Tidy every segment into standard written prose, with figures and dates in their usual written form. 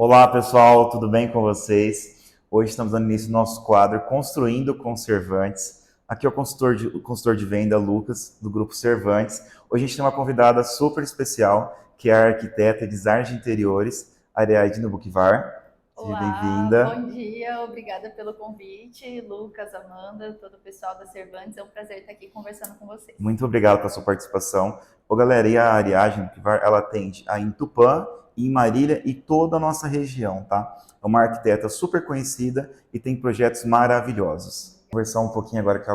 Olá pessoal, tudo bem com vocês? Hoje estamos dando início ao nosso quadro Construindo com Cervantes. Aqui é o consultor de venda Lucas, do Grupo Cervantes. Hoje a gente tem uma convidada super especial, que é a arquiteta e designer de interiores, Ariadne Buquivar. Seja Olá, bem-vinda. bom dia, obrigada pelo convite, Lucas, Amanda, todo o pessoal da Cervantes, é um prazer estar aqui conversando com vocês. Muito obrigado pela sua participação. Ô galera, e a Ariadne Buquivar, ela atende em Tupã, em Marília e toda a nossa região, tá? É uma arquiteta super conhecida e tem projetos maravilhosos. Vou conversar um pouquinho agora,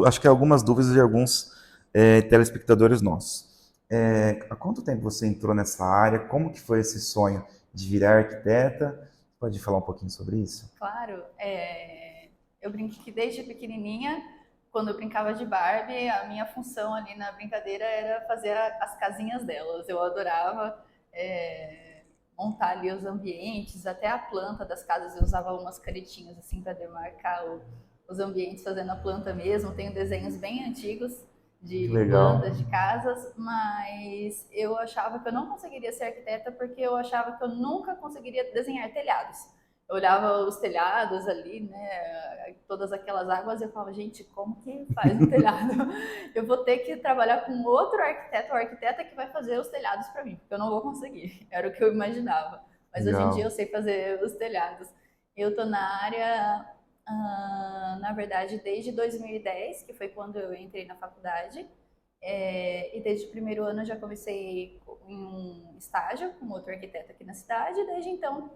acho que algumas dúvidas de alguns telespectadores nossos. Há quanto tempo você entrou nessa área? Como que foi esse sonho de virar arquiteta? Pode falar um pouquinho sobre isso? Claro, eu brinco que desde pequenininha, quando eu brincava de Barbie, a minha função ali na brincadeira era fazer as casinhas delas. Eu adorava montar ali os ambientes, até a planta das casas eu usava umas caretinhas assim para demarcar os ambientes fazendo a planta mesmo. Tenho desenhos bem antigos Que de plantas, legal. de casas, mas eu achava que eu não conseguiria ser arquiteta porque eu achava que eu nunca conseguiria desenhar telhados. Eu olhava os telhados ali, né, todas aquelas águas, e eu falava, gente, como que faz um telhado? Eu vou ter que trabalhar com outro arquiteto ou arquiteta que vai fazer os telhados para mim, porque eu não vou conseguir. Era o que eu imaginava. Mas hoje em dia eu Legal. sei fazer os telhados. Eu estou na área, na verdade, desde 2010, que foi quando eu entrei na faculdade. E desde o primeiro ano eu já comecei em um estágio com outro arquiteto aqui na cidade. Desde então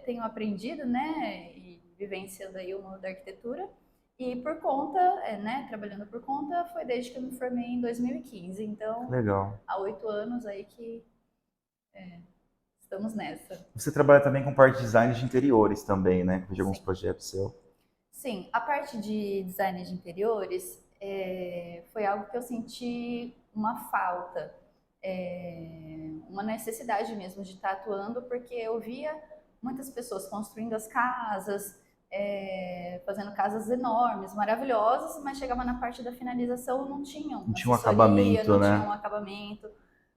tenho aprendido, né, e vivenciando aí o mundo da arquitetura. E por conta, né, trabalhando por conta, foi desde que eu me formei em 2015. Que Então, legal. há 8 anos aí que estamos nessa. Você trabalha também com parte de design de interiores também, né? Vejo alguns Sim. projetos seus. Sim, a parte de design de interiores foi algo que eu senti uma falta, uma necessidade mesmo de estar atuando, porque eu via muitas pessoas construindo as casas, fazendo casas enormes, maravilhosas, mas chegava na parte da finalização não tinham Não tinha um assessoria, acabamento, não tinham um né? acabamento,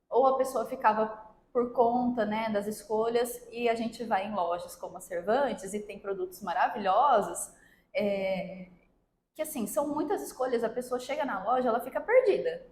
ou a pessoa ficava por conta, né, das escolhas, e a gente vai em lojas como a Cervantes e tem produtos maravilhosos, é, que assim, são muitas escolhas, a pessoa chega na loja, ela fica perdida,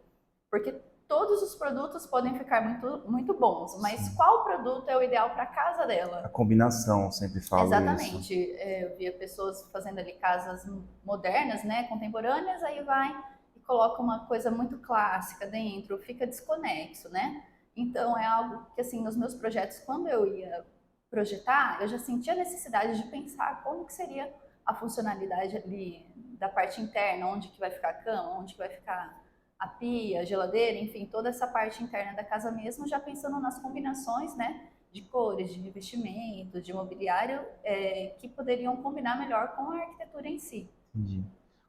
porque todos os produtos podem ficar muito, muito bons, mas Sim. qual produto é o ideal para a casa A dela? combinação, sempre falo isso. Exatamente. Eu via pessoas fazendo ali casas modernas, né, contemporâneas, aí vai e coloca uma coisa muito clássica dentro, fica desconexo, né? Então é algo que assim, nos meus projetos, quando eu ia projetar, eu já sentia a necessidade de pensar como que seria a funcionalidade ali da parte interna, onde que vai ficar a cama, onde que vai ficar a pia, a geladeira, enfim, toda essa parte interna da casa mesmo, já pensando nas combinações, né, de cores, de revestimento, de mobiliário, que poderiam combinar melhor com a arquitetura em si. Entendi.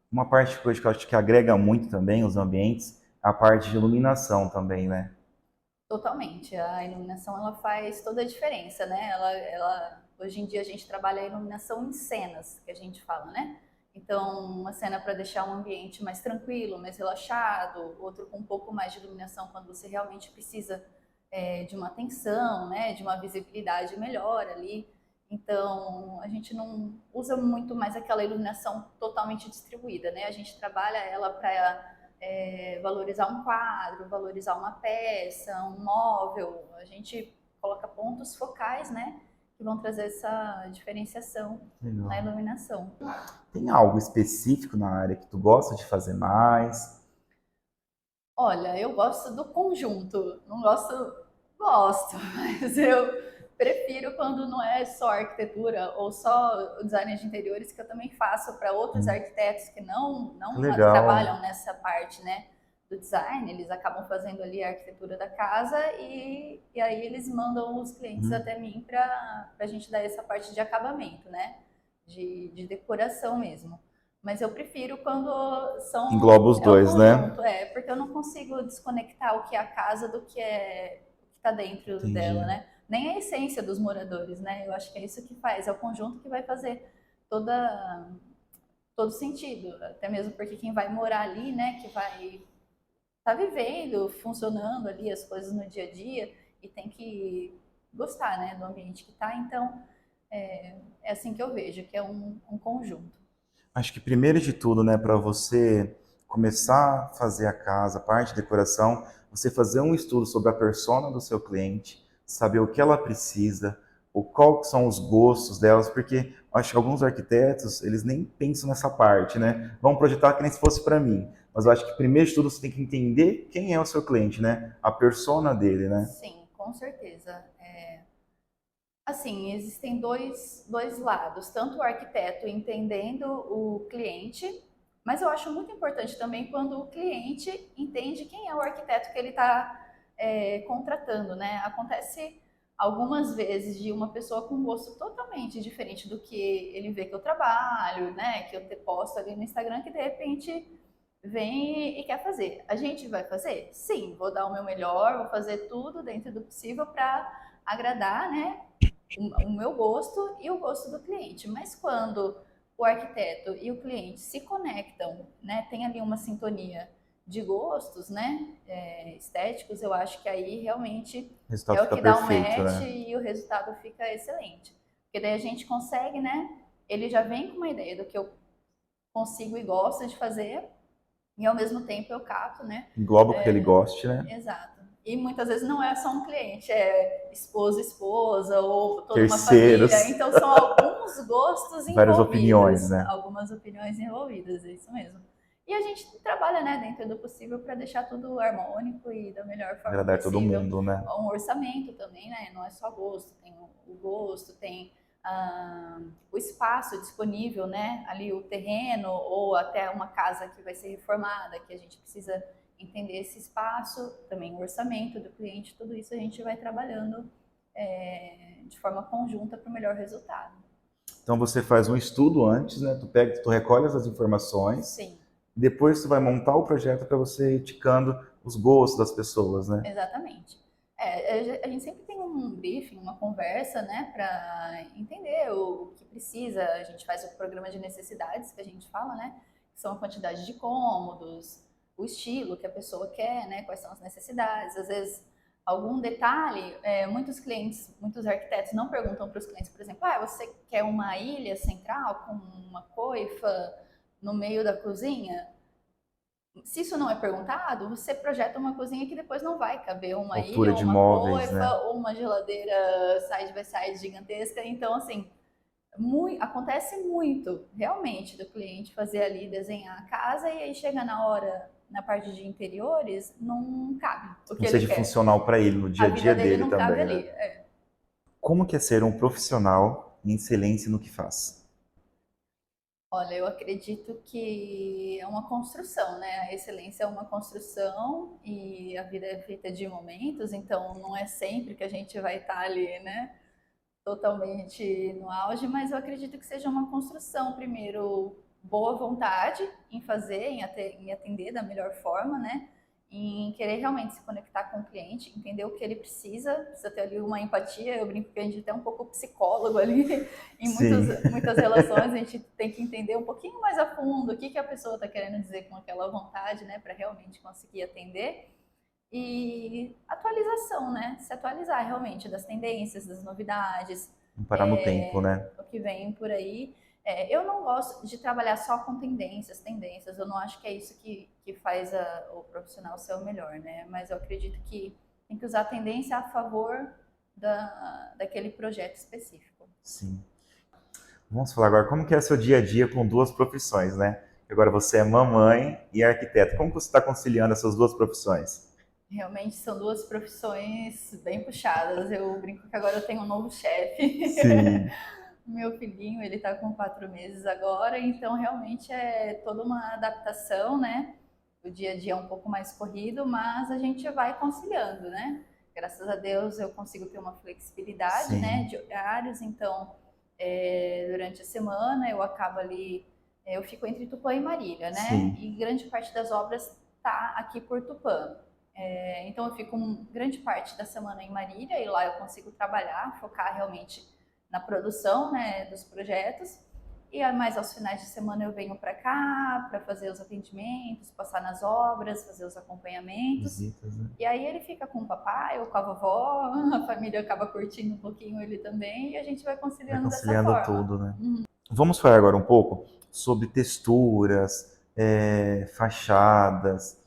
Uma parte que eu acho que agrega muito também os ambientes, é a parte de iluminação também, né? Totalmente. A iluminação ela faz toda a diferença, né? Hoje em dia a gente trabalha a iluminação em cenas, que a gente fala, né? Então, uma cena para deixar um ambiente mais tranquilo, mais relaxado, outro com um pouco mais de iluminação quando você realmente precisa de uma atenção, né? De uma visibilidade melhor ali. Então, a gente não usa muito mais aquela iluminação totalmente distribuída, né? A gente trabalha ela para valorizar um quadro, valorizar uma peça, um móvel. A gente coloca pontos focais, né, que vão trazer essa diferenciação na Legal. iluminação. Tem algo específico na área que tu gosta de fazer mais? Olha, eu gosto do conjunto, não gosto, mas eu prefiro quando não é só arquitetura ou só o design de interiores, que eu também faço para outros Sim. arquitetos que Que não legal. trabalham nessa parte, né, do design, eles acabam fazendo ali a arquitetura da casa e aí eles mandam os clientes Hum. até mim para a gente dar essa parte de acabamento, né, de decoração mesmo. Mas eu prefiro quando Engloba os é o dois, né? conjunto, porque eu não consigo desconectar o que é a casa do que é o que está dentro dela, Entendi. né? Nem a essência dos moradores, né? Eu acho que é isso que faz, é o conjunto que vai fazer toda todo sentido, até mesmo porque quem vai morar ali, né, que vai estar vivendo, funcionando ali as coisas no dia a dia e tem que gostar, né, do ambiente que está. Então, é assim que eu vejo, que é um conjunto. Acho que primeiro de tudo, né, para você começar a fazer a casa, a parte de decoração, você fazer um estudo sobre a persona do seu cliente, saber o que ela precisa, o qual são os gostos delas, porque acho que alguns arquitetos, eles nem pensam nessa parte, né? Vão projetar que nem se fosse para mim. Mas eu acho que primeiro de tudo você tem que entender quem é o seu cliente, né? A persona dele, né? Sim, com certeza. Assim, existem dois lados, tanto o arquiteto entendendo o cliente, mas eu acho muito importante também quando o cliente entende quem é o arquiteto que ele está contratando, né? Acontece algumas vezes de uma pessoa com um gosto totalmente diferente do que ele vê que eu trabalho, né? Que eu posto ali no Instagram, que de repente vem e quer fazer. A gente vai fazer? Sim, vou dar o meu melhor, vou fazer tudo dentro do possível para agradar, né? O meu gosto e o gosto do cliente. Mas quando o arquiteto e o cliente se conectam, né, tem ali uma sintonia de gostos, né, estéticos, eu acho que aí realmente O é resultado o fica que dá o perfeito, match né? e o resultado fica excelente. Porque daí a gente consegue, né, ele já vem com uma ideia do que eu consigo e gosto de fazer, e ao mesmo tempo eu capto, né, Engloba o que ele goste, né? exato. E muitas vezes não é só um cliente, é esposo, esposa ou toda uma família. Terceiros, Então são alguns gostos várias opiniões, envolvidos, né? algumas opiniões envolvidas, é isso mesmo. E a gente trabalha, né, dentro do possível para deixar tudo harmônico e da melhor forma Agradar todo possível. mundo, né? Um orçamento também, né? Não é só gosto, tem o gosto, tem o espaço disponível, né? Ali o terreno ou até uma casa que vai ser reformada, que a gente precisa entender esse espaço, também o orçamento do cliente, tudo isso a gente vai trabalhando de forma conjunta para o melhor resultado. Então você faz um estudo antes, né? Tu pega, tu recolhe essas informações, Sim, depois tu vai montar o projeto para você ir ticando os gostos das pessoas, né? exatamente. A gente sempre tem um briefing, uma conversa, né, para entender o que precisa. A gente faz o programa de necessidades que a gente fala, né, que são a quantidade de cômodos, o estilo que a pessoa quer, né, quais são as necessidades. Às vezes, algum detalhe, muitos clientes, muitos arquitetos não perguntam para os clientes, por exemplo, você quer uma ilha central com uma coifa no meio da cozinha? Se isso não é perguntado, você projeta uma cozinha que depois não vai caber uma ilha, Altura ou de uma móveis, né? coifa, ou uma geladeira side by side gigantesca. Então, assim, acontece muito, realmente, do cliente fazer ali, desenhar a casa, e aí chega na hora, na parte de interiores, não cabe o que Não ele seja quer. funcional para ele no dia A a dia vida dele dele não cabe também, né? ali. Como que é ser um profissional em excelência no que faz? Olha, eu acredito que é uma construção, né? A excelência é uma construção e a vida é feita de momentos, então não é sempre que a gente vai estar ali, né? Totalmente no auge, mas eu acredito que seja uma construção, primeiro, boa vontade em fazer, em atender da melhor forma, né? Em querer realmente se conectar com o cliente, entender o que ele precisa ter ali uma empatia. Eu brinco que a gente é até um pouco psicólogo ali em Sim, muitas relações, a gente tem que entender um pouquinho mais a fundo o que a pessoa está querendo dizer com aquela vontade, né, para realmente conseguir atender. E atualização, né? Se atualizar realmente das tendências, das novidades, não parar no tempo, né? o que vem por aí. Eu não gosto de trabalhar só com tendências. Eu não acho que é isso que faz o profissional ser o melhor, né? Mas eu acredito que tem que usar a tendência a favor daquele projeto específico. Sim. Vamos falar agora como que é seu dia a dia com duas profissões, né? Agora você é mamãe e arquiteto. Como que você está conciliando essas duas profissões? Realmente são duas profissões bem puxadas. Eu brinco que agora eu tenho um novo chefe. Sim, Meu filhinho, ele tá com 4 meses agora, então realmente é toda uma adaptação, né? O dia a dia é um pouco mais corrido, mas a gente vai conciliando, né? Graças a Deus eu consigo ter uma flexibilidade, né, sim, de horários, então durante a semana eu acabo ali, eu fico entre Tupã e Marília, né? sim. E grande parte das obras tá aqui por Tupã. Então eu fico grande parte da semana em Marília e lá eu consigo trabalhar, focar realmente na produção, né, dos projetos. E aí, mais aos finais de semana eu venho para cá para fazer os atendimentos, passar nas obras, fazer os acompanhamentos. Visitas, né? E aí ele fica com o papai ou com a vovó, a família acaba curtindo um pouquinho ele também e a gente vai Vai conciliando dessa conciliando forma. tudo, né? Vamos falar agora um pouco sobre texturas, fachadas,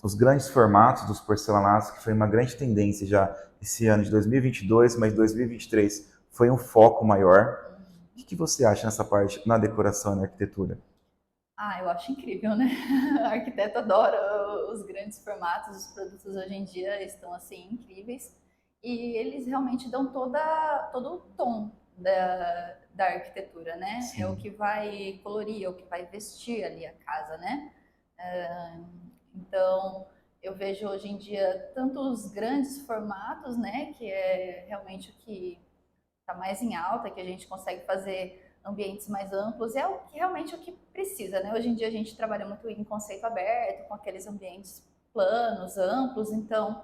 os grandes formatos dos porcelanatos, que foi uma grande tendência já esse ano de 2022, mas 2023 foi um foco maior. O que você acha nessa parte, na decoração e na arquitetura? Ah, eu acho incrível, né? A arquiteta adora os grandes formatos, os produtos hoje em dia estão assim incríveis e eles realmente dão todo o tom da arquitetura, né? É o Sim, que vai colorir, é o que vai vestir ali a casa, né? Então, eu vejo hoje em dia tanto os grandes formatos, né? Que é realmente o que está mais em alta, que a gente consegue fazer ambientes mais amplos, é o que realmente é o que precisa, né? Hoje em dia a gente trabalha muito em conceito aberto, com aqueles ambientes planos, amplos, então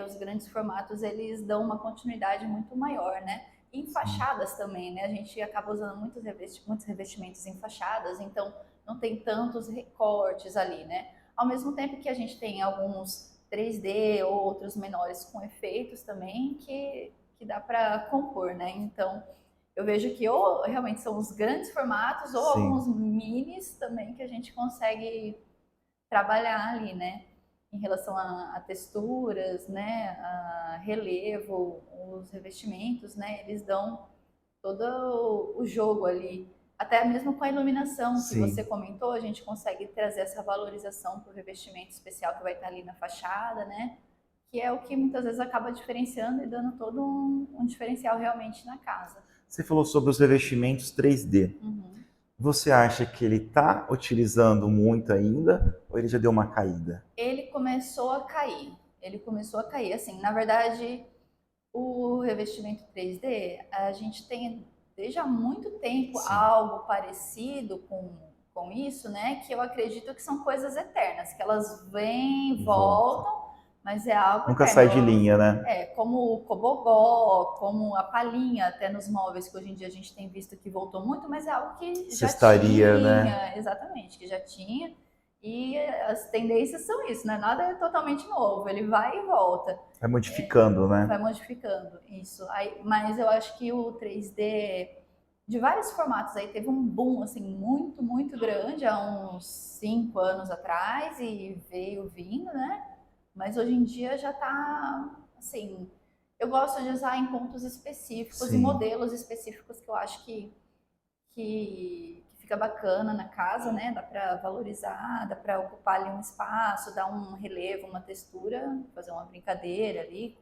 os grandes formatos eles dão uma continuidade muito maior, né? E em sim. fachadas também, né? A gente acaba usando muitos revestimentos em fachadas, então não tem tantos recortes ali, né? Ao mesmo tempo que a gente tem alguns 3D ou outros menores com efeitos também que dá para compor, né? Então, eu vejo que ou realmente são os grandes formatos ou Sim. alguns minis também que a gente consegue trabalhar ali, né? Em relação a texturas, né? A relevo, os revestimentos, né? Eles dão todo o jogo ali. Até mesmo com a iluminação que você Sim. comentou, a gente consegue trazer essa valorização para o revestimento especial que vai estar ali na fachada, né? Que é o que muitas vezes acaba diferenciando e dando todo um diferencial realmente na casa. Você falou sobre os revestimentos 3D. Uhum. Você acha que ele está utilizando muito ainda ou ele já deu uma caída? Ele começou a cair. Ele começou a cair. Assim, na verdade, o revestimento 3D, a gente tem desde há muito tempo Sim, algo parecido com isso, né? Que eu acredito que são coisas eternas, que elas vêm, volta. voltam, mas é algo Nunca sai de eterno. linha, né? Como o cobogó, como a palhinha, até nos móveis que hoje em dia a gente tem visto que voltou muito, mas é algo que já Cestaria, né? tinha, exatamente, que já tinha. E as tendências são isso, né? Nada é totalmente novo, ele vai e volta. Vai modificando, Vai né? modificando isso. Aí, mas eu acho que o 3D de vários formatos aí teve um boom assim muito, muito grande há uns 5 anos atrás e veio vindo, né? Mas hoje em dia já tá assim, eu gosto de usar em pontos específicos e Sim. modelos específicos que eu acho que fica bacana na casa, né? Dá para valorizar, dá para ocupar ali um espaço, dar um relevo, uma textura, fazer uma brincadeira ali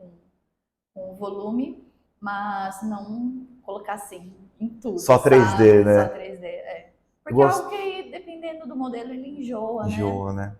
com o volume, mas não colocar assim em tudo, Só 3D, sabe? Só né? 3D, é. Eu Porque é algo gosto. que, dependendo do modelo, ele enjoa, né? Enjoa, né?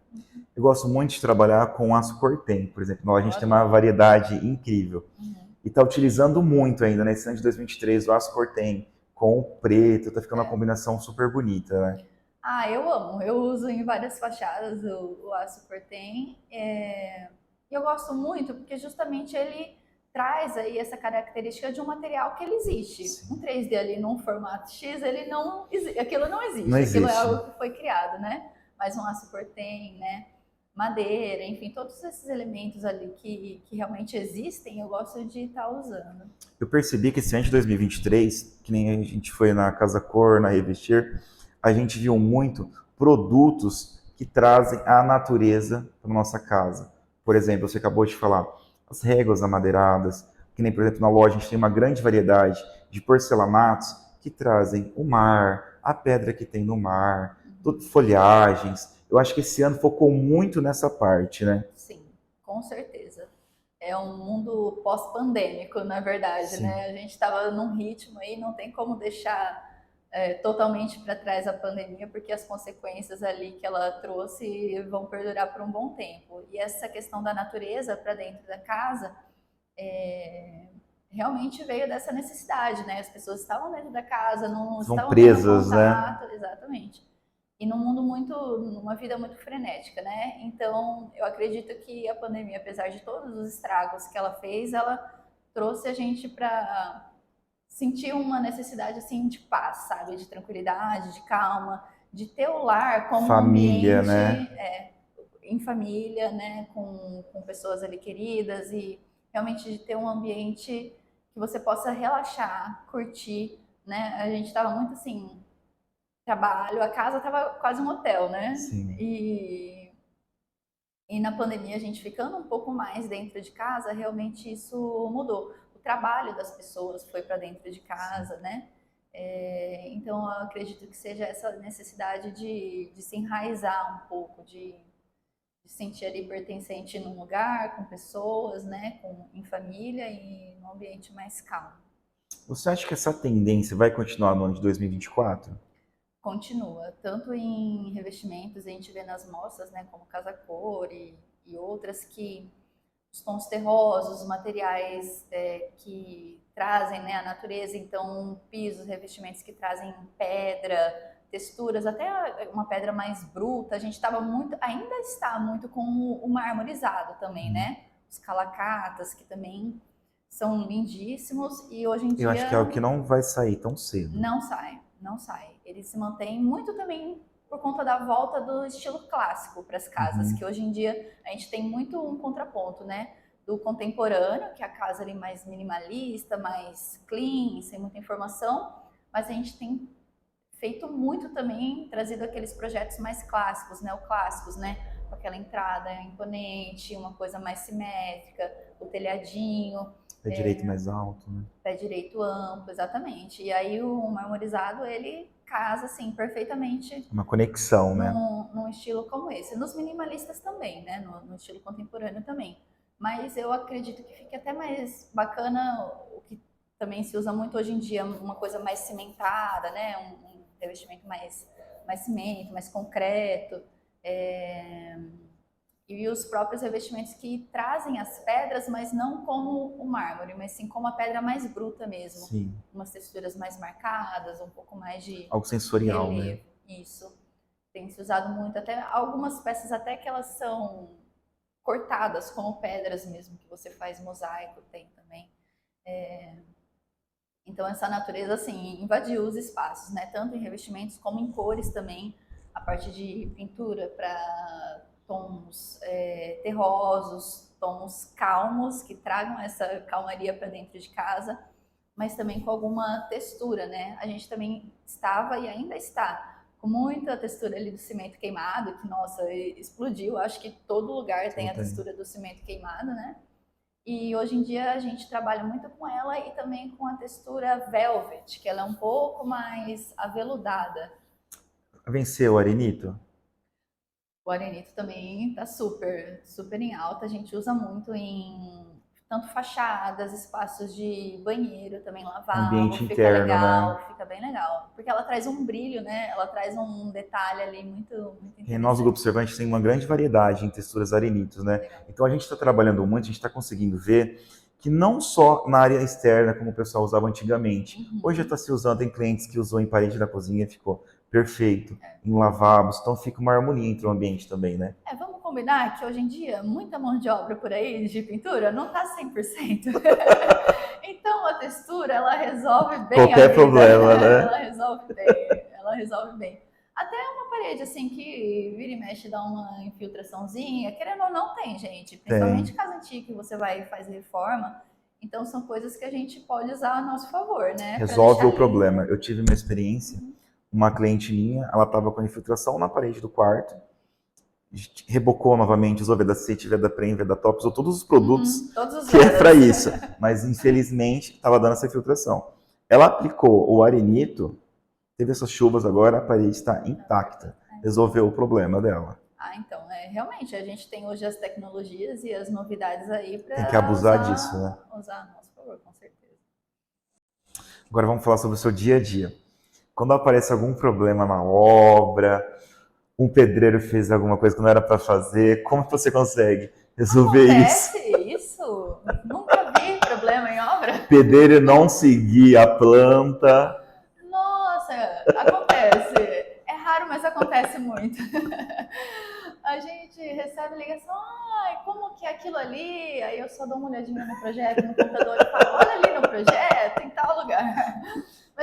Eu gosto muito de trabalhar com aço Cortem, por exemplo. A Eu gente tem uma adoro. variedade incrível. Uhum. E está utilizando muito ainda, nesse ano de 2023, o aço Cortem com o preto, tá ficando uma É. combinação super bonita, né? Ah, eu amo. Eu uso em várias fachadas o aço cortem. E eu gosto muito porque justamente ele traz aí essa característica de um material que ele existe. Um Sim. 3D ali num formato X, ele não, aquilo não Não existe, aquilo é existe. algo que foi criado, né? Mas um aço cortem, né? Madeira, enfim, todos esses elementos ali que realmente existem, eu gosto de estar usando. Eu percebi que esse ano de 2023, que nem a gente foi na Casa Cor, na Revestir, a gente viu muito produtos que trazem a natureza para nossa casa. Por exemplo, você acabou de falar, as réguas amadeiradas, que nem, por exemplo, na loja a gente tem uma grande variedade de porcelanatos que trazem o mar, a pedra que tem no mar, folhagens. Eu acho que esse ano focou muito nessa parte, né? Sim, com certeza. É um mundo pós-pandêmico, na verdade, Sim. né? A gente estava num ritmo aí, não tem como deixar totalmente para trás a pandemia, porque as consequências ali que ela trouxe vão perdurar por um bom tempo. E essa questão da natureza para dentro da casa realmente veio dessa necessidade, né? As pessoas estavam dentro da casa, não São estavam tendo presas, né? contato, exatamente. E num mundo muito, numa vida muito frenética, né? Então, eu acredito que a pandemia, apesar de todos os estragos que ela fez, ela trouxe a gente para senti uma necessidade assim de paz, sabe? De tranquilidade, de calma, de ter o lar como um Família, ambiente né? em família, né? Com pessoas ali queridas e realmente de ter um ambiente que você possa relaxar, curtir, né? A gente estava muito assim, trabalho, a casa estava quase um hotel, né? Sim. E na pandemia, a gente ficando um pouco mais dentro de casa, realmente isso mudou. O trabalho das pessoas foi para dentro de casa, né? Então, eu acredito que seja essa necessidade de se enraizar um pouco, de sentir ali pertencente num lugar, com pessoas, né? Em família e num ambiente mais calmo. Você acha que essa tendência vai continuar no ano de 2024? Continua, tanto em revestimentos, a gente vê nas mostras, né? Como Casa Cor e outras que os tons terrosos, os materiais que trazem, né, a natureza, então pisos, revestimentos que trazem pedra, texturas, até uma pedra mais bruta. A gente estava muito, ainda está muito com o marmorizado também, né? Os calacatas, que também são lindíssimos e hoje em Eu acho que é o que dia não vai sair tão cedo. não sai, não sai. Ele se mantém muito também por conta da volta do estilo clássico para as casas, que hoje em dia a gente tem muito um contraponto, né? Do contemporâneo, que é a casa ali mais minimalista, mais clean, sem muita informação, mas a gente tem feito muito também, trazido aqueles projetos mais clássicos, neoclássicos, né? Com aquela entrada imponente, uma coisa mais simétrica, o telhadinho, É direito mais alto, né? pé direito amplo, exatamente. E aí o marmorizado, ele casa, assim, perfeitamente Uma conexão, né? num estilo como esse. Nos minimalistas também, né? No estilo contemporâneo também. Mas eu acredito que fique até mais bacana o que também se usa muito hoje em dia, uma coisa mais cimentada, né? Um revestimento mais cimento, mais concreto. E os próprios revestimentos que trazem as pedras, mas não como o mármore, mas sim como a pedra mais bruta mesmo. Sim. Umas texturas mais marcadas, um pouco mais de Algo sensorial, né? relevo. Isso. Tem se usado muito, até algumas peças até que elas são cortadas como pedras mesmo, que você faz mosaico, tem também. Então essa natureza assim invadiu os espaços, né? Tanto em revestimentos como em cores também, a parte de pintura para tons terrosos, tons calmos que tragam essa calmaria para dentro de casa, mas também com alguma textura, né? A gente também estava e ainda está com muita textura ali do cimento queimado, que nossa, explodiu. Acho que todo lugar tem a textura do cimento queimado, né? E hoje em dia a gente trabalha muito com ela e também com a textura velvet, que ela é um pouco mais aveludada. Venceu o arenito? O arenito também está super, super em alta. A gente usa muito em tanto fachadas, espaços de banheiro também lavável, Ambiente fica interno, legal, né? fica bem legal. Porque ela traz um brilho, né? Ela traz um detalhe ali muito, muito E nós, do Grupo interessante. Cervantes, tem uma grande variedade em texturas arenitos, né? Legal. Então a gente está trabalhando muito, a gente está conseguindo ver que não só na área externa, como o pessoal usava antigamente. Hoje já está se usando, tem clientes que usou em parede da cozinha e ficou perfeito, em lavabos, então fica uma harmonia entre o ambiente também, né? Vamos combinar que hoje em dia muita mão de obra por aí de pintura não tá 100%. Então a textura ela resolve bem a Qualquer vida. problema, né? Ela resolve bem, ela resolve bem. Até uma parede assim que vira e mexe dá uma infiltraçãozinha, querendo ou não tem, gente. Principalmente Tem. casa antiga que você vai fazer reforma. Então são coisas que a gente pode usar a nosso favor, né? Pra Resolve deixar o lindo. problema. Eu tive uma experiência, uma cliente minha, ela estava com infiltração na parede do quarto, rebocou novamente, usou Vedacete, Vedaprem, Vedatop, usou todos os produtos Todos os que é para Vedas. isso, mas infelizmente estava dando essa infiltração. Ela aplicou o arenito, teve essas chuvas agora, a parede está intacta, resolveu o problema dela. Então, realmente, a gente tem hoje as tecnologias e as novidades aí Tem que para abusar disso, né? usar a nosso favor, com certeza. Agora vamos falar sobre o seu dia a dia. Quando aparece algum problema na obra, um pedreiro fez alguma coisa que não era para fazer, como você consegue resolver isso? Acontece isso? Nunca vi problema em obra? Pedreiro não seguir a planta. Nossa, acontece. É raro, mas acontece muito. A gente recebe ligação, como que é aquilo ali? Aí eu só dou uma olhadinha no projeto, no computador e falo, olha ali no projeto, em tal lugar.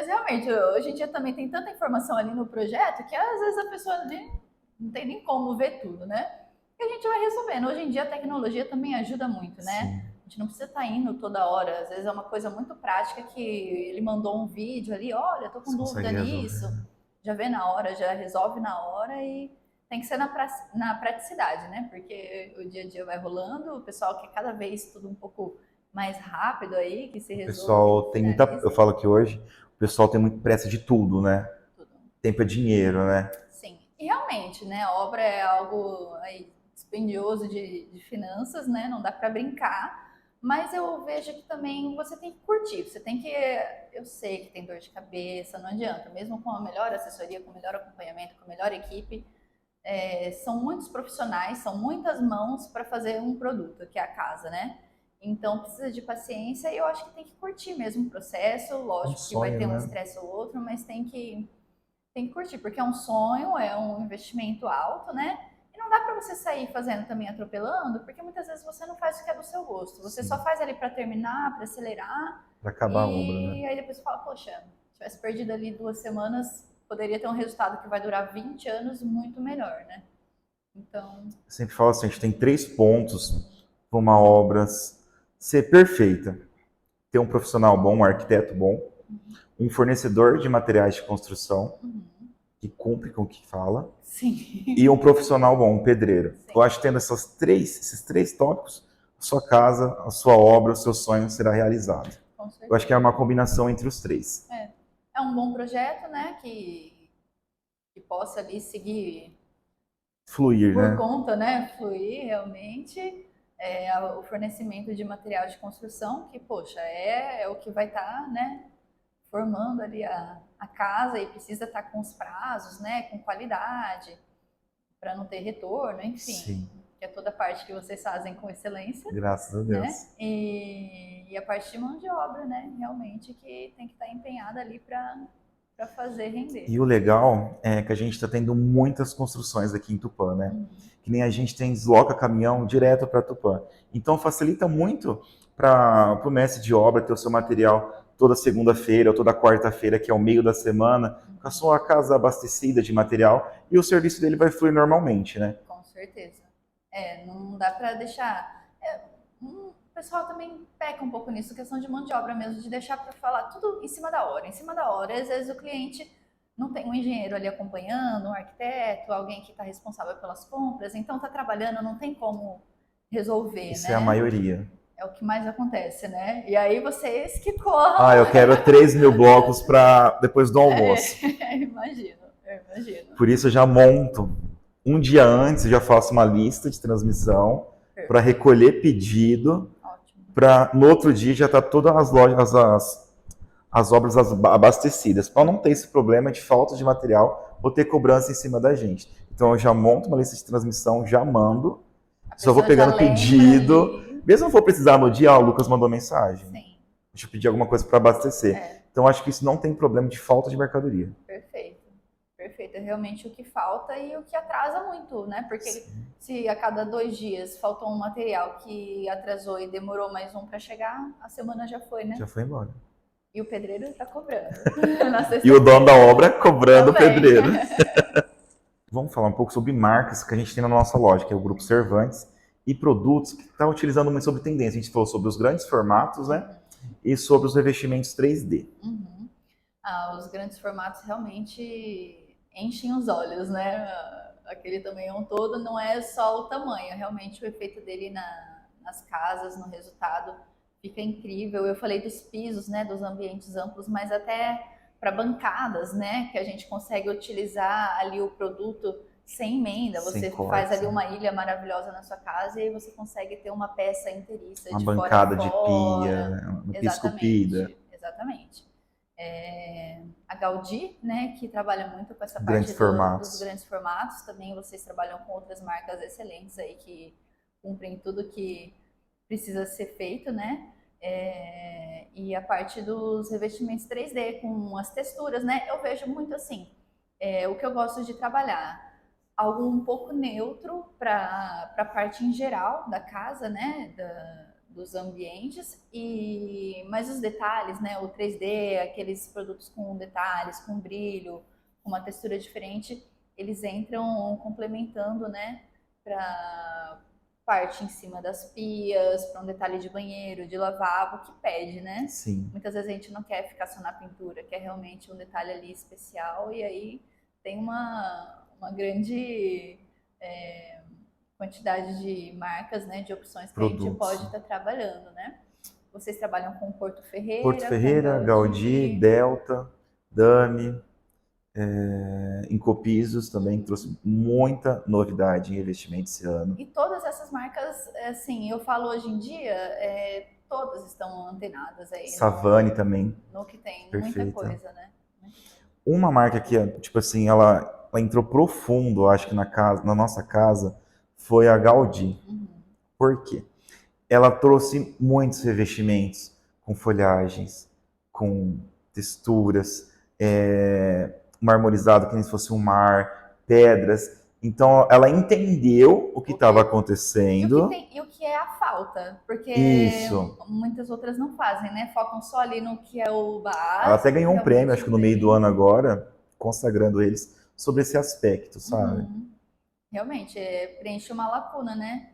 Mas realmente, hoje em dia também tem tanta informação ali no projeto que às vezes a pessoa ali não tem nem como ver tudo, né? E a gente vai resolvendo. Hoje em dia a tecnologia também ajuda muito, né? Sim, A gente não precisa estar indo toda hora. Às vezes é uma coisa muito prática que ele mandou um vídeo ali, olha, tô com você dúvida consegue nisso. resolver. Já vê na hora, já resolve na hora e tem que ser na praticidade, né? Porque o dia a dia vai rolando, o pessoal quer cada vez tudo um pouco mais rápido aí, que se O resolva, que pessoal tem muita, eu finalize falo que hoje o pessoal tem muito pressa de tudo, né? tudo. Tempo é dinheiro, né? Sim, e realmente, né? A obra é algo aí dispendioso de finanças, né? Não dá para brincar. Mas eu vejo que também você tem que curtir, você tem que. Eu sei que tem dor de cabeça, não adianta, mesmo com a melhor assessoria, com o melhor acompanhamento, com a melhor equipe, são muitos profissionais, são muitas mãos para fazer um produto, que é a casa, né? Então precisa de paciência e eu acho que tem que curtir mesmo o processo. É um Lógico que vai sonho, ter um né? estresse ou outro, mas tem que curtir, porque é um sonho, é um investimento alto, né? E não dá para você sair fazendo também atropelando, porque muitas vezes você não faz o que é do seu gosto. Você só Sim. faz ali para terminar, para acelerar, Pra acabar a obra, né? e aí depois você fala, poxa, se tivesse perdido ali 2 semanas, poderia ter um resultado que vai durar 20 anos muito melhor, né? Então, Eu sempre falo assim, a gente tem 3 pontos para uma obra ser perfeita. Ter um profissional bom, um arquiteto bom, um fornecedor de materiais de construção que cumpre com o que fala, sim, e um profissional bom, um pedreiro. sim, Eu acho que tendo esses três tópicos, a sua casa, a sua obra, o seu sonho será realizado. com Eu acho que é certeza. uma combinação entre os três. É um bom projeto, né, que possa ali seguir Fluir, por né? conta, né, fluir realmente. O fornecimento de material de construção, que, poxa, é o que vai estar, né, formando ali a casa e precisa estar com os prazos, né, com qualidade, para não ter retorno, enfim, Sim, que é toda a parte que vocês fazem com excelência, graças a né, Deus. e a parte de mão de obra, né, realmente que tem que estar empenhada ali para fazer render. E o legal é que a gente está tendo muitas construções aqui em Tupã, né? Que nem a gente tem desloca caminhão direto para Tupã. Então facilita muito para o mestre de obra ter o seu material toda segunda-feira ou toda quarta-feira, que é o meio da semana, com a sua casa abastecida de material e o serviço dele vai fluir normalmente, né? Com certeza. Não dá para deixar. O pessoal também peca um pouco nisso, questão de mão de obra mesmo, de deixar para falar tudo em cima da hora. Em cima da hora, às vezes o cliente não tem um engenheiro ali acompanhando, um arquiteto, alguém que está responsável pelas compras, então está trabalhando, não tem como resolver, Isso é a né? maioria. É o que mais acontece, né? E aí vocês que corram. Ah, eu quero 3.000 blocos para depois do almoço. Imagino, eu imagino. Por isso eu já monto um dia antes, eu já faço uma lista de transmissão para Perfeito, recolher pedido, ótimo. para no outro dia já tá todas as lojas, as obras abastecidas, para não ter esse problema de falta de material ou ter cobrança em cima da gente. Então eu já monto uma lista de transmissão, já mando, A só vou pessoa já pegando lembra pedido, ali. mesmo não for precisar no dia, o Lucas mandou mensagem, Sim, deixa eu pedir alguma coisa para abastecer. Então acho que isso não tem problema de falta de mercadoria. perfeito. Perfeito. É realmente o que falta e o que atrasa muito, né? Porque se a cada 2 dias faltou um material que atrasou e demorou mais um para chegar, a semana já foi, né? Já foi embora. E o pedreiro está cobrando na E o dono da sexta-feira obra cobrando o também. pedreiro. Vamos falar um pouco sobre marcas que a gente tem na nossa loja, que é o Grupo Cervantes, e produtos que está utilizando muito sobre tendência. A gente falou sobre os grandes formatos, né? E sobre os revestimentos 3D. Uhum. Os grandes formatos realmente enchem os olhos, né? Aquele tamanhão todo não é só o tamanho, realmente o efeito dele nas casas, no resultado, fica incrível. Eu falei dos pisos, né? Dos ambientes amplos, mas até para bancadas, né? Que a gente consegue utilizar ali o produto sem emenda. Sem Você faz cortes, ali né? uma ilha maravilhosa na sua casa e aí você consegue ter uma peça inteiriça Uma de fora a bancada de pia, fora. né? Uma pia esculpida, Exatamente, exatamente. A Gaudí, né, que trabalha muito com essa parte grandes dos formatos. grandes formatos, também vocês trabalham com outras marcas excelentes aí que cumprem tudo que precisa ser feito, né? E a parte dos revestimentos 3D com as texturas, né? Eu vejo muito assim, o que eu gosto de trabalhar, algo um pouco neutro para a parte em geral da casa, né? dos ambientes, mas os detalhes, né, o 3D, aqueles produtos com detalhes, com brilho, com uma textura diferente, eles entram complementando, né, para parte em cima das pias, para um detalhe de banheiro, de lavabo, que pede, né? Sim. Muitas vezes a gente não quer ficar só na pintura, quer realmente um detalhe ali especial, e aí tem uma grande quantidade de marcas, né, de opções que a gente pode Produtos. estar trabalhando, né? Vocês trabalham com Porto Porto Ferreira, com Ferreira, Gaudí, Gaudí. Delta, Dami, Incopisos também, que trouxe muita novidade em investimento esse ano. E todas essas marcas, assim, eu falo hoje em dia, todas estão antenadas aí Savani também, no que tem, muita perfeita. coisa, né? Uma marca que, tipo assim, ela entrou profundo, acho que na nossa casa, foi a Gaudí. Uhum. Por quê? Ela trouxe muitos revestimentos com folhagens, com texturas, marmorizado que nem se fosse um mar, pedras. Então ela entendeu o que estava acontecendo. E o que é a falta, porque Isso. muitas outras não fazem, né? Focam só ali no que é o Ela até básico, que ganhou um prêmio, realmente acho que no meio do vem. ano agora, consagrando eles sobre esse aspecto, sabe? Uhum. Realmente, preenche uma lacuna, né?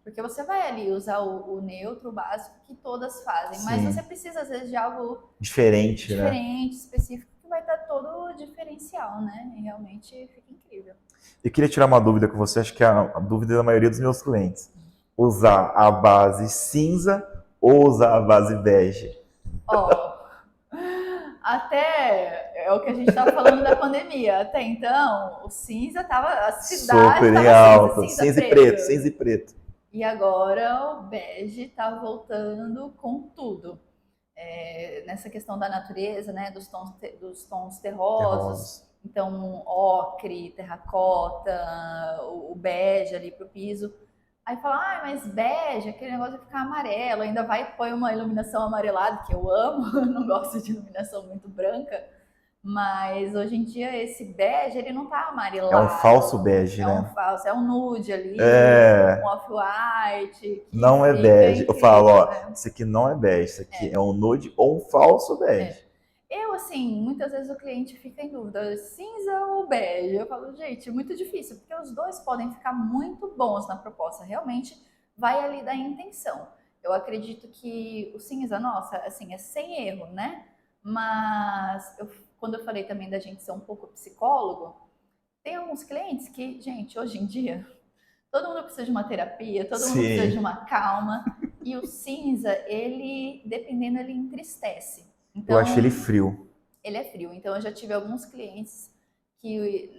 Porque você vai ali usar o neutro, o básico, que todas fazem, mas você Sim. precisa, às vezes, de algo Diferente, né? diferente, específico, que vai dar todo o diferencial, né? E realmente fica incrível. Eu queria tirar uma dúvida com você, acho que é a dúvida da maioria dos meus clientes. Usar a base cinza ou usar a base bege? Ó, até é o que a gente estava falando da pandemia. Até então, o cinza tava, a cidade Super em estava cinza, alta. cinza, Cinza e preto, preto. cinza e preto. E agora o bege está voltando com tudo. Nessa questão da natureza, né, dos tons terrosos, Terrosos. então ocre, terracota, o bege ali pro piso. Aí fala, ah, mas bege, aquele negócio vai ficar amarelo, ainda vai e põe uma iluminação amarelada, que eu amo, não gosto de iluminação muito branca, mas hoje em dia esse bege, ele não tá É um amarelado, falso bege, é um né? falso, é um nude ali, um É, off-white, que não é fica bege. Eu falo, incrível, ó, né? isso aqui não é bege, isso aqui é um nude ou um falso bege. Eu, assim, muitas vezes o cliente fica em dúvida, cinza ou bege? Eu falo, gente, muito difícil, porque os dois podem ficar muito bons na proposta, realmente vai ali da intenção. Eu acredito que o cinza, nossa, assim, é sem erro, né? Mas quando eu falei também da gente ser um pouco psicólogo, tem alguns clientes que, gente, hoje em dia, todo mundo precisa de uma terapia, todo mundo precisa de Sim, uma calma, e o cinza, ele, dependendo, ele entristece. eu acho ele Então, frio. ele é frio. Então eu já tive alguns clientes que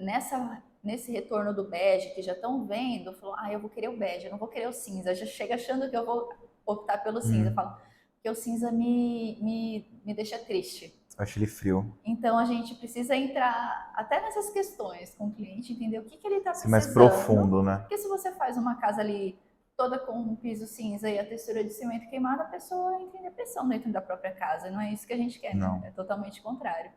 nesse retorno do bege, que já estão vendo, falou, ah, eu vou querer o bege, eu não vou querer o cinza. Já chega achando que eu vou optar pelo cinza. Eu falo, porque o cinza me deixa triste. Eu acho ele frio. Então a gente precisa entrar até nessas questões com o cliente, entender o que ele está Ser mais precisando. profundo, né? Porque se você faz uma casa ali toda com um piso cinza e a textura de cimento queimada, a pessoa entra em depressão dentro da própria casa. Não é isso que a gente quer, né? Não. É totalmente contrário.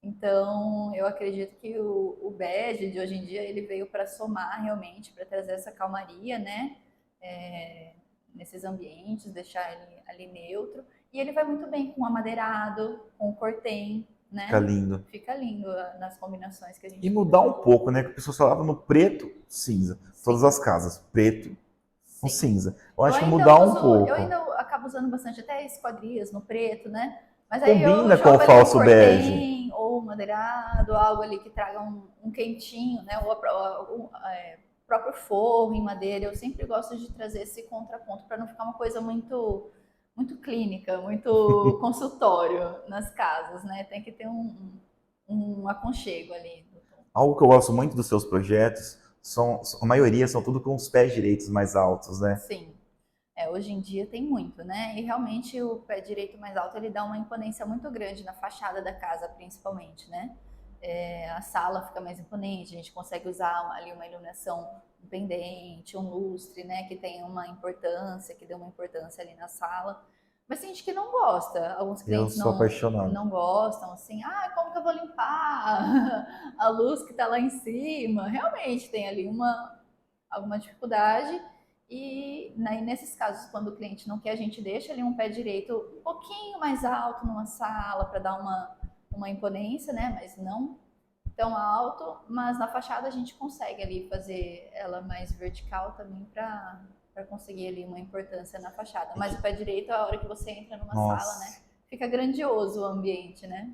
Então, eu acredito que o bege de hoje em dia ele veio para somar realmente, para trazer essa calmaria, né? Nesses ambientes, deixar ele ali neutro. E ele vai muito bem com o amadeirado, com o cortem, Fica né? lindo. Fica lindo nas combinações que a E gente mudar um faz. pouco, né? Que a pessoa falava no preto, cinza. Todas Sim, as casas, preto com sim. cinza. Eu acho que mudar um Eu pouco. ainda acabo usando bastante até esquadrias no preto, né? Mas aí eu Combina com o jogo ali um falso bege. cortem ou um madeirado, algo ali que traga um quentinho, né? O próprio forro em madeira. Eu sempre gosto de trazer esse contraponto para não ficar uma coisa muito clínica, muito consultório nas casas, né? Tem que ter um aconchego ali. Algo que eu gosto muito dos seus projetos a maioria são tudo com os pés direitos mais altos, né? Sim. Hoje em dia tem muito, né? E realmente o pé direito mais alto ele dá uma imponência muito grande na fachada da casa, principalmente, né? A sala fica mais imponente, a gente consegue usar ali uma iluminação um pendente, um lustre, né? Que tem uma importância, que dê uma importância ali na sala. Mas tem gente que não gosta, alguns Eu clientes sou apaixonado. não gostam, assim, ah, como que eu vou limpar a luz que tá lá em cima? Realmente tem ali alguma dificuldade nesses casos, quando o cliente não quer, a gente deixa ali um pé direito um pouquinho mais alto numa sala para dar uma imponência, né? Mas não tão alto, mas na fachada a gente consegue ali fazer ela mais vertical também para conseguir ali uma importância na fachada. Mas o pé direito, a hora que você entra numa sala, né? Fica grandioso o ambiente, né?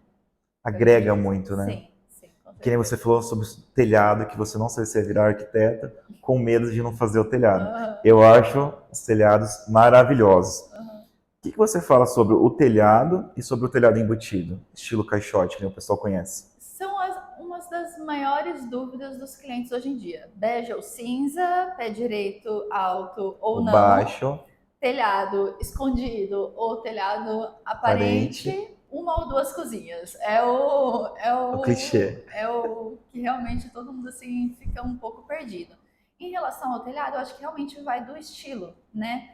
Agrega muito, né? Sim, sim. Que nem você falou sobre o telhado, que você não sabe se vai virar arquiteta, com medo de não fazer o telhado. Eu acho os telhados maravilhosos. O que você fala sobre o telhado e sobre o telhado embutido, estilo caixote, que o pessoal conhece? São umas das maiores dúvidas dos clientes hoje em dia. Bege ou cinza, pé direito alto ou não, baixo, telhado escondido ou telhado aparente, uma ou duas cozinhas. É o clichê. É o que realmente todo mundo assim fica um pouco perdido. Em relação ao telhado, eu acho que realmente vai do estilo, né?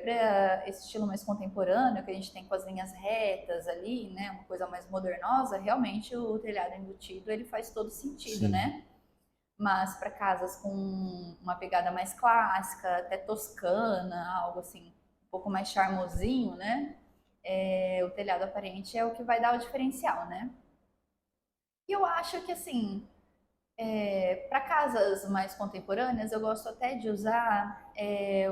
Para esse estilo mais contemporâneo, que a gente tem com as linhas retas ali, né? Uma coisa mais modernosa, realmente o telhado embutido ele faz todo sentido, né? Mas para casas com uma pegada mais clássica, até toscana, algo assim, um pouco mais charmosinho, né? O telhado aparente é o que vai dar o diferencial, né? E eu acho que assim, para casas mais contemporâneas, eu gosto até de usar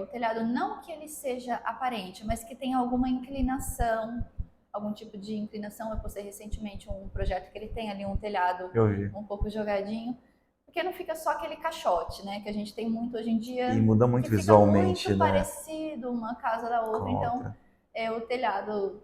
o telhado, não que ele seja aparente, mas que tenha alguma inclinação, algum tipo de inclinação. Eu postei recentemente um projeto que ele tem ali um telhado um pouco jogadinho, porque não fica só aquele caixote, né? Que a gente tem muito hoje em dia. E muda muito que visualmente, fica muito né? parecido uma casa da outra. Então, o telhado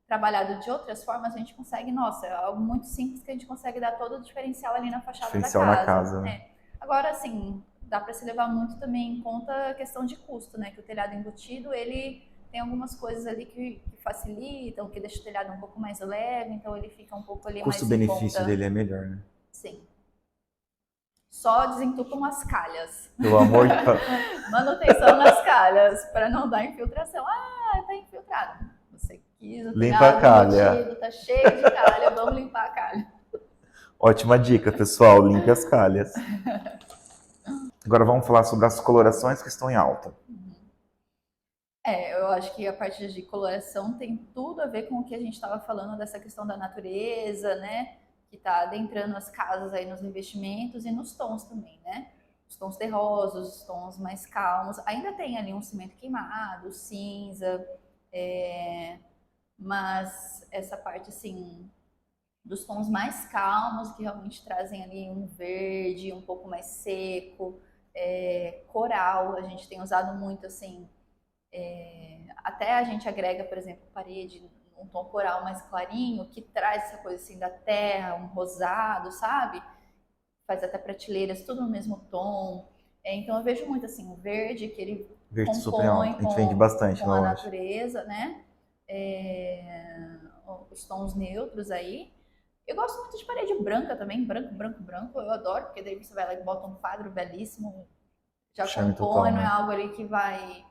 trabalhado de outras formas, a gente consegue, nossa, é algo muito simples que a gente consegue dar todo o diferencial ali na fachada da casa. Na casa, né? Agora, assim, dá para se levar muito também em conta a questão de custo, né? Que o telhado embutido, ele tem algumas coisas ali que facilitam, que deixa o telhado um pouco mais leve, então ele fica um pouco ali mais em conta. O custo-benefício dele é melhor, né? Sim. Só desentupam as calhas. Pelo amor de Deus. Manutenção nas calhas, para não dar infiltração. Tá infiltrado. Você quis o limpa a calha. Embutido, tá cheio de calha, vamos limpar a calha. Ótima dica, pessoal, limpe as calhas. Agora vamos falar sobre as colorações que estão em alta. Eu acho que a parte de coloração tem tudo a ver com o que a gente estava falando dessa questão da natureza, né? Que está adentrando as casas aí nos revestimentos e nos tons também, né? Os tons terrosos, os tons mais calmos. Ainda tem ali um cimento queimado, cinza, mas essa parte assim dos tons mais calmos que realmente trazem ali um verde um pouco mais seco, coral. A gente tem usado muito assim. Até a gente agrega, por exemplo, parede, um tom coral mais clarinho, que traz essa coisa assim da terra, um rosado, sabe? Faz até prateleiras, tudo no mesmo tom. Então eu vejo muito assim, o verde, que ele compõe a gente vende bastante, com a natureza, né? Os tons neutros aí. Eu gosto muito de parede branca também, branco. Eu adoro, porque daí você vai lá e bota um quadro belíssimo, já compõe, não é algo ali que vai...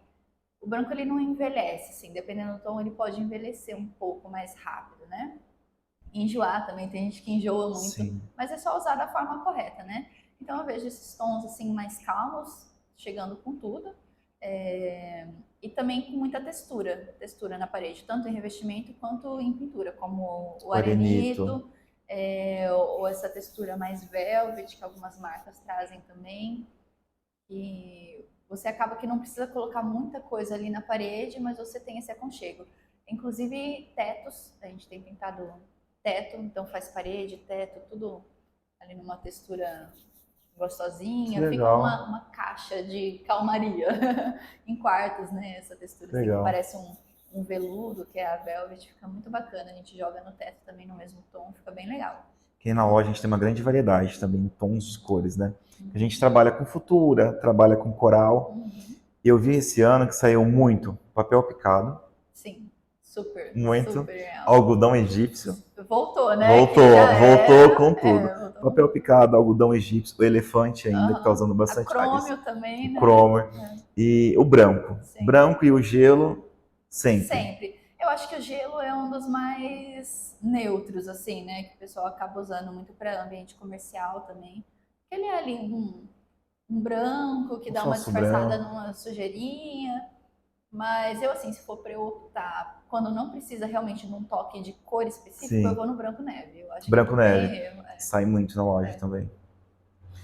O branco ele não envelhece, assim, dependendo do tom ele pode envelhecer um pouco mais rápido, né? Enjoar também, tem gente que enjoa muito, mas é só usar da forma correta, né? Então eu vejo esses tons assim mais calmos, chegando com tudo, e também com muita textura na parede, tanto em revestimento quanto em pintura, como o arenito, ou essa textura mais velvet, que algumas marcas trazem também. E você acaba que não precisa colocar muita coisa ali na parede, mas você tem esse aconchego. Inclusive tetos, a gente tem pintado teto, então faz parede, teto, tudo ali numa textura gostosinha. Fica uma caixa de calmaria em quartos, né? Essa textura assim, que parece um veludo, que é a velvet, fica muito bacana. A gente joga no teto também no mesmo tom, fica bem legal. Aqui na loja a gente tem uma grande variedade também, tons de cores, né? A gente trabalha com futura, trabalha com coral. Eu vi esse ano que saiu muito papel picado. Sim, super. Muito. Super algodão egípcio. Voltou, né? Voltou com tudo. Papel picado, algodão egípcio, o elefante ainda, que está usando bastante. O crômio também, o né? Crômio. E o branco. Sim. Branco e o gelo, sempre. Sempre. Eu acho que o gelo é um dos mais neutros, assim, né? Que o pessoal acaba usando muito para ambiente comercial também. Ele é ali um um branco que Eu dá uma faço disfarçada branco. numa sujeirinha. Mas eu, assim, se for para eu optar, quando não precisa realmente de um toque de cor específico, eu Sim, vou no branco neve. Eu acho que branco não tem neve. erro. Sai muito na loja também.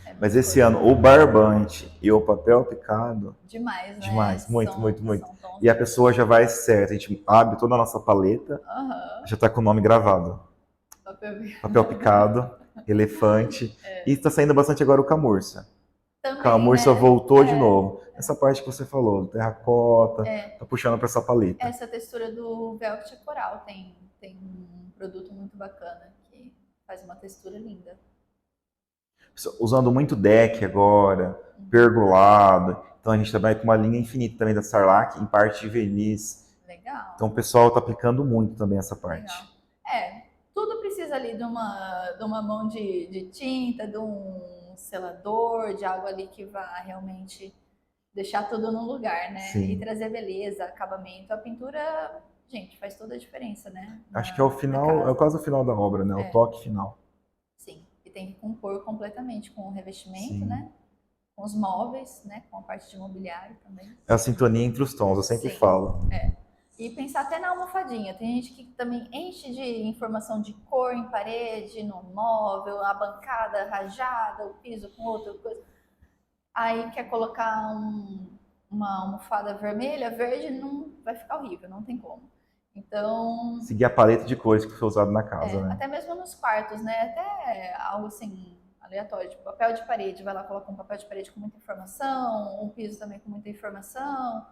É minha Mas esse escolha. ano, o barbante e o papel picado, Demais, né? demais, muito, muito, muito. São tons E a muito pessoa já diferentes. vai certo, a gente abre toda a nossa paleta, Aham. já tá com o nome gravado. Papel. Papel picado, elefante, e está saindo bastante agora o camurça. Também, Camurça né? voltou de novo. Essa parte que você falou, terracota, tá puxando para essa paleta. Essa textura do Velvet Coral tem um produto muito bacana que faz uma textura linda. Usando muito deck agora, pergolado. Então a gente trabalha com uma linha infinita também da Sarlac, em parte de verniz. Legal, Então o pessoal está aplicando muito também essa legal. parte. Tudo precisa ali de uma mão de tinta, de um selador, de algo ali que vá realmente deixar tudo no lugar, né? E Sim. trazer beleza, acabamento. A pintura, gente, faz toda a diferença, né? Acho que é o Na final, é casa. quase o final da obra, né? O toque final. Sim. E tem que compor completamente com o revestimento, Sim. né? Com os móveis, né? Com a parte de mobiliário também. É a sintonia entre os tons, eu sempre Sim. falo. E pensar até na almofadinha. Tem gente que também enche de informação de cor em parede, no móvel, a bancada rajada, o piso com outra coisa. Aí quer colocar uma almofada vermelha, verde, não vai ficar horrível, não tem como. Então, Seguir a paleta de cores que foi usada na casa, né? até mesmo nos quartos, né? Até algo assim aleatório, tipo papel de parede, vai lá colocar um papel de parede com muita informação, um piso também com muita informação,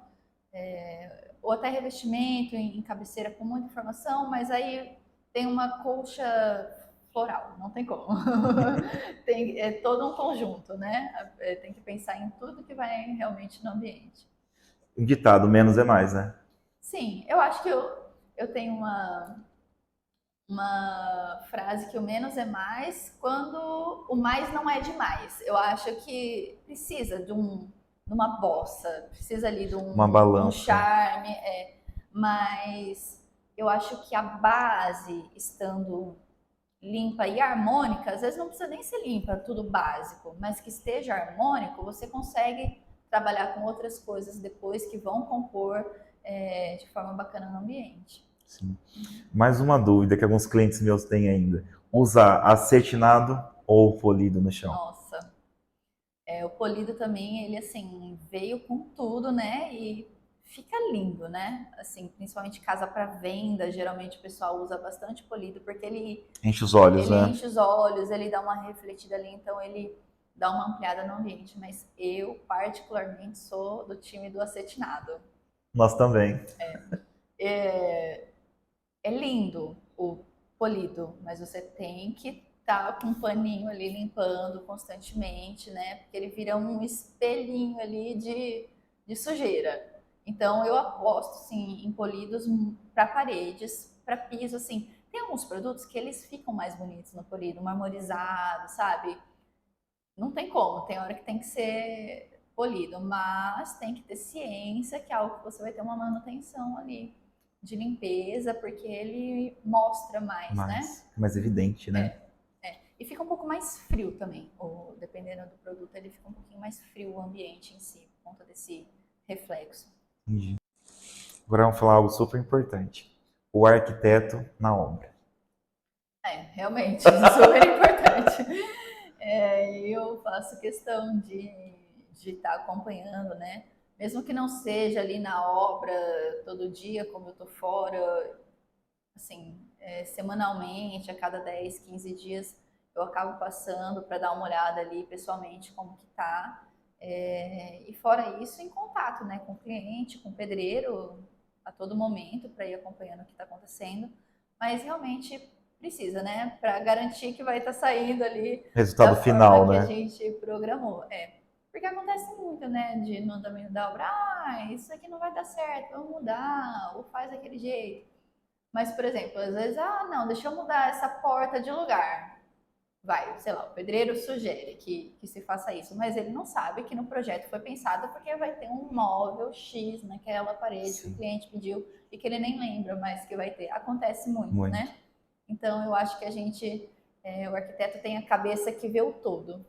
ou até revestimento em cabeceira com muita informação, mas aí tem uma colcha floral, não tem como. É todo um conjunto, né? Tem que pensar em tudo que vai realmente no ambiente. O ditado, menos é mais, né? Sim, eu acho que eu tenho uma frase que o menos é mais quando o mais não é demais. Eu acho que precisa de uma bossa, precisa ali de Uma um balança. charme, mas eu acho que a base estando limpa e harmônica, às vezes não precisa nem ser limpa, tudo básico, mas que esteja harmônico, você consegue trabalhar com outras coisas depois que vão compor de forma bacana no ambiente. Sim. Mais uma dúvida que alguns clientes meus têm ainda. Usar acetinado ou polido no chão? Nossa, o polido também, ele assim, veio com tudo, né? E fica lindo, né? Assim, principalmente casa para venda, geralmente o pessoal usa bastante polido porque Enche os olhos, ele né? enche os olhos, ele dá uma refletida ali, então ele dá uma ampliada no ambiente. Mas eu, particularmente, sou do time do acetinado. Nós também. É, é lindo o polido, mas você tem que estar com um paninho ali limpando constantemente, né? Porque ele vira um espelhinho ali de sujeira. Então eu aposto sim em polidos para paredes, para piso, assim. Tem alguns produtos que eles ficam mais bonitos no polido, marmorizado, sabe? Não tem como, tem hora que tem que ser polido, mas tem que ter ciência que é algo que você vai ter uma manutenção ali de limpeza, porque ele mostra mais, né? Mais evidente, né? E fica um pouco mais frio também, dependendo do produto, ele fica um pouquinho mais frio o ambiente em si, por conta desse reflexo. Entendi. Agora vamos falar algo super importante. O arquiteto na obra. Realmente, super importante. Eu faço questão de estar acompanhando, né? Mesmo que não seja ali na obra todo dia, como eu tô fora, assim, semanalmente, a cada 10, 15 dias, eu acabo passando para dar uma olhada ali pessoalmente como que tá. E fora isso, em contato, né, com o cliente, com o pedreiro, a todo momento, para ir acompanhando o que está acontecendo. Mas realmente precisa, né, para garantir que vai estar saindo ali da Resultado forma final, que a né? gente programou. Porque acontece muito, né, de no andamento da obra, isso aqui não vai dar certo, vamos mudar, ou faz daquele jeito. Mas, por exemplo, às vezes, não, deixa eu mudar essa porta de lugar. Vai, sei lá, o pedreiro sugere que se faça isso, mas ele não sabe que no projeto foi pensado porque vai ter um móvel X naquela parede que o cliente pediu e que ele nem lembra mais que vai ter. Acontece muito, né? Então, eu acho que o arquiteto tem a cabeça que vê o todo,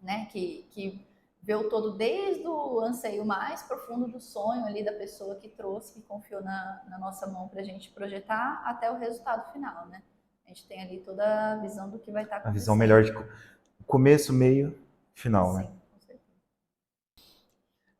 né? Que ver o todo desde o anseio mais profundo do sonho ali da pessoa que trouxe, que confiou na nossa mão para a gente projetar, até o resultado final, né? A gente tem ali toda a visão do que vai estar A acontecendo. visão melhor de começo, meio, final, Sim, né? com certeza.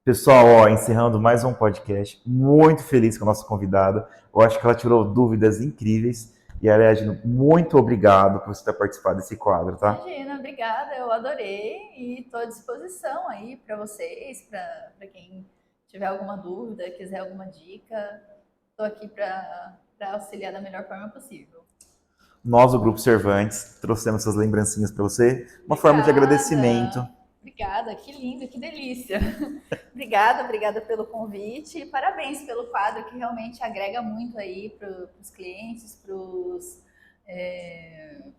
Pessoal, ó, encerrando mais um podcast, muito feliz com a nossa convidada. Eu acho que ela tirou dúvidas incríveis. E, Ariadne, muito obrigado por você ter participado desse quadro, tá? Imagina, obrigada, eu adorei e estou à disposição aí para vocês, para quem tiver alguma dúvida, quiser alguma dica, estou aqui para auxiliar da melhor forma possível. Nós, o Grupo Cervantes, trouxemos essas lembrancinhas para você, uma forma de agradecimento. Obrigada, que lindo, que delícia. Obrigada pelo convite e parabéns pelo quadro que realmente agrega muito aí para os clientes, para os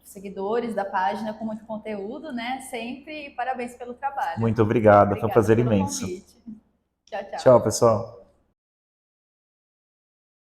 seguidores da página com muito conteúdo, né? Sempre parabéns pelo trabalho. Muito obrigado, foi um Obrigada prazer pelo imenso. convite. Tchau, Tchau, tchau. pessoal.